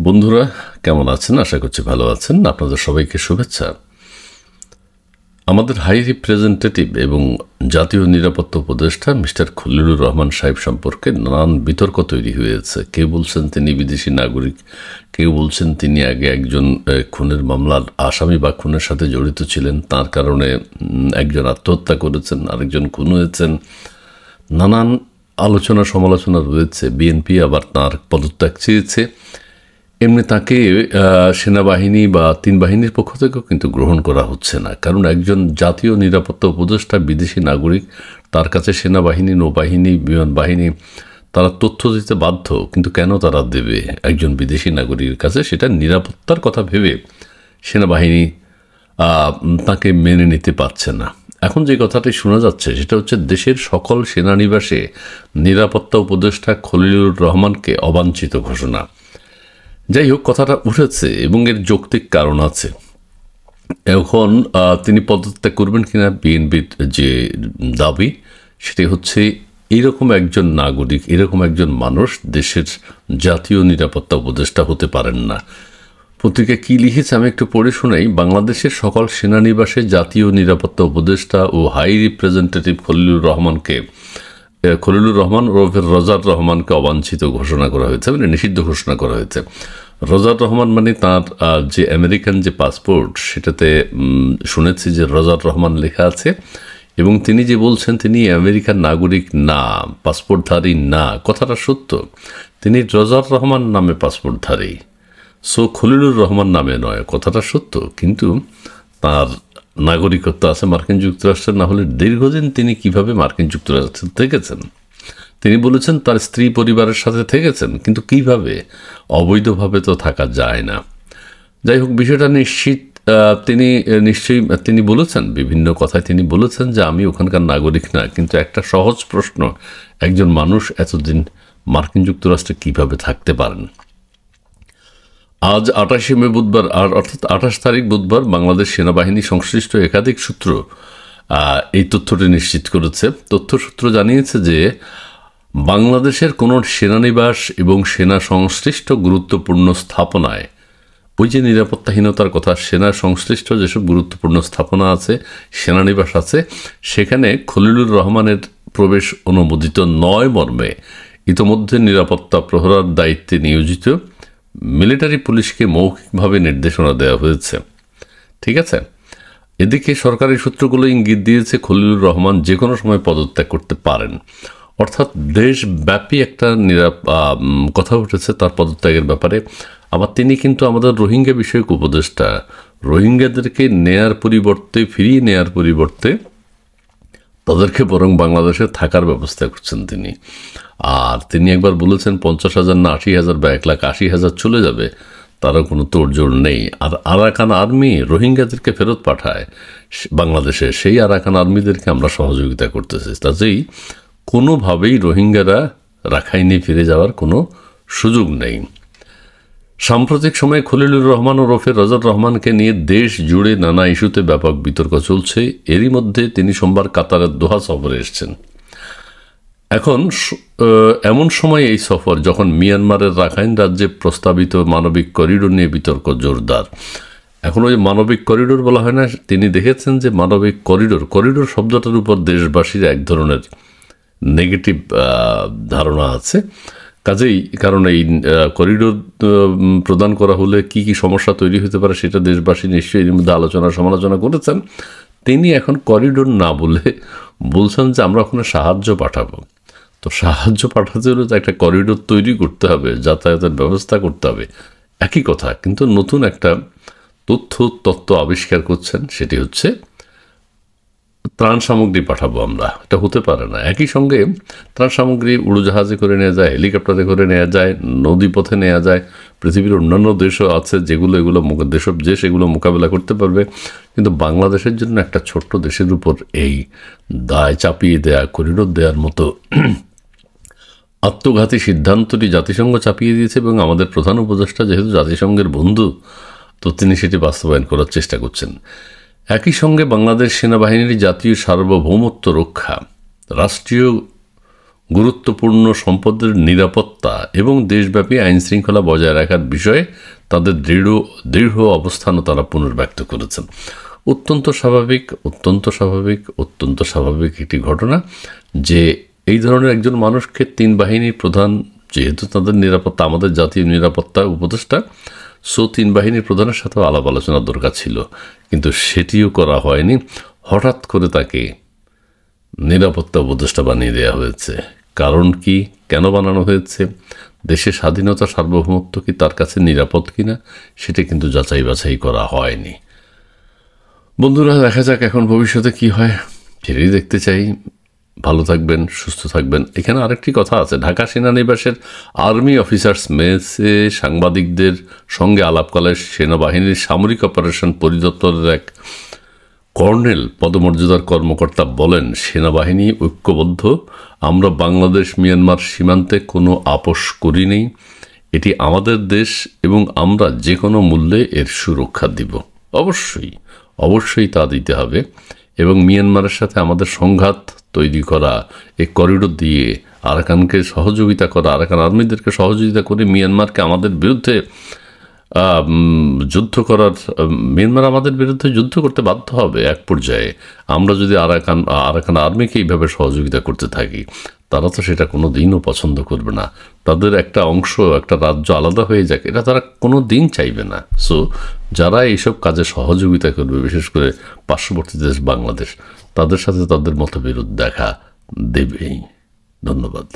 বন্ধুরা কেমন আছেন? আশা করছি ভালো আছেন। আপনাদের সবাইকে শুভেচ্ছা। আমাদের হাই রিপ্রেজেন্টেটিভ এবং জাতীয় নিরাপত্তা উপদেষ্টা মিস্টার খলিলুর রহমান সাহেব সম্পর্কে নানান বিতর্ক তৈরি হয়েছে। কেউ বলছেন তিনি বিদেশি নাগরিক, কেউ বলছেন তিনি আগে একজন খুনের মামলার আসামি বা খুনের সাথে জড়িত ছিলেন, তার কারণে একজন আত্মহত্যা করেছেন, আরেকজন খুন হয়েছেন। নানান আলোচনা সমালোচনা রয়েছে। বিএনপি আবার তার পদত্যাগ চেয়েছে। এমনি তাকে সেনাবাহিনী বা তিন বাহিনীর পক্ষ থেকেও কিন্তু গ্রহণ করা হচ্ছে না, কারণ একজন জাতীয় নিরাপত্তা উপদেষ্টা বিদেশি নাগরিক, তার কাছে সেনাবাহিনী, নৌবাহিনী, বিমান বাহিনী তারা তথ্য দিতে বাধ্য। কিন্তু কেন তারা দেবে একজন বিদেশি নাগরিকের কাছে? সেটা নিরাপত্তার কথা ভেবে সেনাবাহিনী তাকে মেনে নিতে পারছে না। এখন যে কথাটি শোনা যাচ্ছে সেটা হচ্ছে দেশের সকল সেনানিবাসে নিরাপত্তা উপদেষ্টা খলিলুর রহমানকে অবাঞ্ছিত ঘোষণা। যাই হোক, কথাটা উঠেছে এবং এর যৌক্তিক কারণ আছে। এখন তিনি পদত্যাগ করবেন কিনা বিএনপির যে দাবি, সেটি হচ্ছে এইরকম একজন নাগরিক, এরকম একজন মানুষ দেশের জাতীয় নিরাপত্তা উপদেষ্টা হতে পারেন না। পত্রিকা কি লিখেছে আমি একটু পড়ে শোনাই। বাংলাদেশের সকল সেনানিবাসে জাতীয় নিরাপত্তা উপদেষ্টা ও হাই রিপ্রেজেন্টেটিভ খলিলুর রহমান ওরফে রজার রহমানকে অবাঞ্ছিত ঘোষণা করা হয়েছে, মানে নিষিদ্ধ ঘোষণা করা হয়েছে। রজার রহমান মানে তার যে আমেরিকান যে পাসপোর্ট, সেটাতে শুনেছি যে রজার রহমান লেখা আছে, এবং তিনি যে বলছেন তিনি আমেরিকান নাগরিক না, পাসপোর্টধারী না, কথাটা সত্য। তিনি রজার রহমান নামে পাসপোর্টধারী, সো খলিলুর রহমান নামে নয়, কথাটা সত্য। কিন্তু তার নাগরিকত্ব আছে মার্কিন যুক্তরাষ্ট্রের। না হলে দীর্ঘদিন তিনি কিভাবে মার্কিন যুক্তরাষ্ট্রে থেকেছেন? তিনি বলেছেন তার স্ত্রী পরিবারের সাথে থেকেছেন, কিন্তু কিভাবে? অবৈধভাবে তো থাকা যায় না। যাই হোক, বিষয়টা নিশ্চিত তিনি নিশ্চয়ই তিনি বলেছেন, বিভিন্ন কথায় তিনি বলেছেন যে আমি ওখানকার নাগরিক না। কিন্তু একটা সহজ প্রশ্ন, একজন মানুষ এতদিন মার্কিন যুক্তরাষ্ট্রে কিভাবে থাকতে পারেন? আজ 28 মে বুধবার, অর্থাৎ 28 তারিখ বুধবার, বাংলাদেশ সেনাবাহিনী সংশ্লিষ্ট একাধিক সূত্র এই তথ্যটি নিশ্চিত করেছে। তথ্যসূত্র জানিয়েছে যে বাংলাদেশের কোনো সেনানিবাস এবং সেনা সংশ্লিষ্ট গুরুত্বপূর্ণ স্থাপনায়, ওই যে নিরাপত্তাহীনতার কথা, সেনা সংশ্লিষ্ট যেসব গুরুত্বপূর্ণ স্থাপনা আছে, সেনানিবাস আছে, সেখানে খলিলুর রহমানের প্রবেশ অনুমোদিত নয় মর্মে ইতোমধ্যে নিরাপত্তা প্রহরার দায়িত্বে নিয়োজিত মিলিটারি পুলিশকে মৌখিকভাবে নির্দেশনা দেওয়া হয়েছে। ঠিক আছে। এদিকে সরকারি সূত্রগুলো ইঙ্গিত দিয়েছে খলিলুর রহমান যে কোনো সময় পদত্যাগ করতে পারেন। অর্থাৎ দেশব্যাপী একটা কথা উঠেছে তার পদত্যাগের ব্যাপারে। আবার তিনি কিন্তু আমাদের রোহিঙ্গা বিষয়ক উপদেষ্টা। রোহিঙ্গাদেরকে ফিরিয়ে নেয়ার পরিবর্তে তাদেরকে বরং বাংলাদেশে থাকার ব্যবস্থা করছেন তিনি। আর তিনি একবার বলেছেন 50,000 না 80,000 বা 1,80,000 চলে যাবে, তারও কোনো তোড়জোড় নেই। আর আরাকান আর্মি রোহিঙ্গাদেরকে ফেরত পাঠায় বাংলাদেশে, সেই আরাকান আর্মিদেরকে আমরা সহযোগিতা করতেছি। তাতেই কোনোভাবেই রোহিঙ্গারা রাখাইনে ফিরে যাওয়ার কোনো সুযোগ নেই। সাম্প্রতিক সময়ে খলিলুর রহমান ওরফে রজার রহমানকে নিয়ে দেশ জুড়ে নানা ইস্যুতে ব্যাপক বিতর্ক চলছে। এরই মধ্যে তিনি সোমবার কাতারের দোহা সফরে এসেছেন। এখন এমন সময় এই সফর যখন মিয়ানমারের রাখাইন রাজ্যে প্রস্তাবিত মানবিক করিডোর নিয়ে বিতর্ক জোরদার। এখন ওই মানবিক করিডোর বলা হয় না, তিনি দেখেছেন যে মানবিক করিডোর শব্দটার উপর দেশবাসীর এক ধরনের নেগেটিভ ধারণা আছে। কাজেই কারণ এই করিডোর প্রদান করা হলে কি কি সমস্যা তৈরি হতে পারে সেটা দেশবাসী নিশ্চয়ই এর মধ্যে সমালোচনা করেছেন। তিনি এখন করিডোর না বলে বলছেন যে আমরা ওখানে সাহায্য পাঠাবো। তো সাহায্য পাঠাতে হলে তো একটা করিডোর তৈরি করতে হবে, যাতায়াতের ব্যবস্থা করতে হবে, একই কথা। কিন্তু নতুন একটা তত্ত্ব আবিষ্কার করছেন, সেটি হচ্ছে ত্রাণ সামগ্রী পাঠাবো আমরা। এটা হতে পারে না। একই সঙ্গে ত্রাণ সামগ্রী উড়োজাহাজে করে নেওয়া যায়, হেলিকপ্টারে করে নেওয়া যায়, নদীপথে নেওয়া যায়। পৃথিবীর অন্যান্য দেশও আছে যেগুলো এগুলো মোকাবেলা করতে পারবে। কিন্তু বাংলাদেশের জন্য একটা ছোট্ট দেশের উপর এই দায় চাপিয়ে দেয়া, করিডোর দেওয়ার মতো আত্মঘাতী সিদ্ধান্তটি জাতিসংঘ চাপিয়ে দিয়েছে, এবং আমাদের প্রধান উপদেষ্টা যেহেতু জাতিসংঘের বন্ধু, তো তিনি সেটি বাস্তবায়ন করার চেষ্টা করছেন। একই সঙ্গে বাংলাদেশ সেনাবাহিনীর জাতীয় সার্বভৌমত্ব রক্ষা, রাষ্ট্রীয় গুরুত্বপূর্ণ সম্পদের নিরাপত্তা এবং দেশব্যাপী আইনশৃঙ্খলা বজায় রাখার বিষয়ে তাদের দৃঢ় অবস্থানও তারা পুনর্ব্যক্ত করেছেন। অত্যন্ত স্বাভাবিক একটি ঘটনা যে এই ধরনের একজন মানুষকে 3 বাহিনীর প্রধান, যেহেতু তাদের নিরাপত্তা আমাদের জাতীয় নিরাপত্তা উপদেষ্টা, 3 বাহিনীর প্রধানের সাথেও আলাপ আলোচনার দরকার ছিল, কিন্তু সেটিও করা হয়নি। হঠাৎ করে তাকে নিরাপত্তা উপদেষ্টা বানিয়ে দেওয়া হয়েছে। কারণ কি, কেন বানানো হয়েছে? দেশের স্বাধীনতা সার্বভৌমত্ব কি তার কাছে নিরাপদ কিনা সেটা কিন্তু যাচাই বাছাই করা হয়নি। বন্ধুরা, দেখা যাক এখন ভবিষ্যতে কি হয়, সেটাই দেখতে চাই। ভালো থাকবেন, সুস্থ থাকবেন। এখানে আরেকটি কথা আছে, ঢাকা সেনানিবাসের আর্মি অফিসার্স মেসে সাংবাদিকদের সঙ্গে আলাপকালে সেনাবাহিনীর সামরিক অপারেশন পরিদপ্তরের এক কর্নেল পদমর্যাদার কর্মকর্তা বলেন, সেনাবাহিনী ঐক্যবদ্ধ, আমরা বাংলাদেশ মিয়ানমার সীমান্তে কোনো আপোষ করিনি। এটি আমাদের দেশ এবং আমরা যে কোনো মূল্যে এর সুরক্ষা দিব। অবশ্যই তা দিতে হবে। এবং মিয়ানমারের সাথে আমাদের সংঘাত তৈরি করা, এই করিডোর দিয়ে আরাকানকে সহযোগিতা করা, আরাকান আর্মিদেরকে সহযোগিতা করে মিয়ানমারকে আমাদের বিরুদ্ধে মিয়ানমার আমাদের বিরুদ্ধে যুদ্ধ করতে বাধ্য হবে এক পর্যায়ে। আমরা যদি আরাকান আর্মিকে এইভাবে সহযোগিতা করতে থাকি, তারা তো সেটা কোনো দিনও পছন্দ করবে না। তাদের একটা অংশ, একটা রাজ্য আলাদা হয়ে যাক, এটা তারা কোনো দিন চাইবে না। যারা এইসব কাজে সহযোগিতা করবে, বিশেষ করে পার্শ্ববর্তী দেশ বাংলাদেশ, তাদের সাথে তাদের মতবিরোধ দেখা দেবেই। ধন্যবাদ।